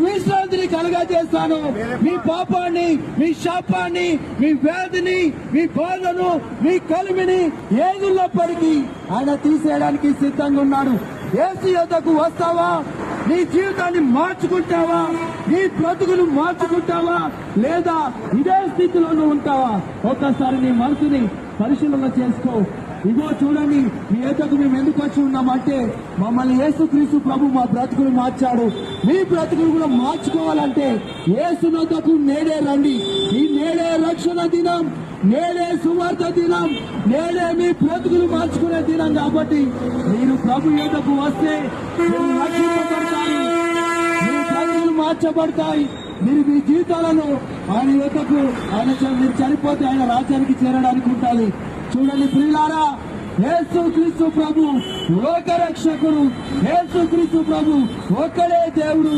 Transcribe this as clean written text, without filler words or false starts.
విశ్రాంతిని కలగజేస్తాను. మీ పాపాన్ని, మీ శాపాన్ని, మీ వ్యాధిని, మీ బాధను, మీ కలిమిని ఏదున్నప్పటికీ ఆయన తీసేయడానికి సిద్ధంగా ఉన్నాడు. యేసు యొద్దకు వస్తావా? నీ జీవితాన్ని మార్చుకుంటావా? నీ బ్రతుకును మార్చుకుంటావా? లేదా ఇదే స్థితిలోనూ ఉంటావా? ఒక్కసారి నీ మనసుని పరిశీలన చేసుకో. ఇగో చూడండి, మీ యొద్దకు మేము ఎందుకు వచ్చి ఉన్నామంటే మమ్మల్ని యేసుక్రీస్తు ప్రభు మా బ్రతుకులు మార్చాడు. మీ బ్రతుకులు కూడా మార్చుకోవాలంటే యేసు యొద్దకు నేడే రండి. ఈ నేడే రక్షణ దినం, నేడే సువార్త దినం, నేడే మీ బ్రతుకులు మార్చుకునే దినం. కాబట్టి మీరు ప్రభు యొద్దకు వస్తే మీరు రక్షించబడతారు, మీ బ్రతుకులు మార్చబడతాయి. మీరు మీ జీవితాలను ఆయన యొద్దకు, మీరు చనిపోతే ఆయన రాజ్యానికి చేరడానికి ఉండాలి. చూడండి ప్రియులారా, యేసుక్రీస్తు ప్రభు లోక రక్షకుడు, యేసుక్రీస్తు ప్రభు ఒక్కడే దేవుడు.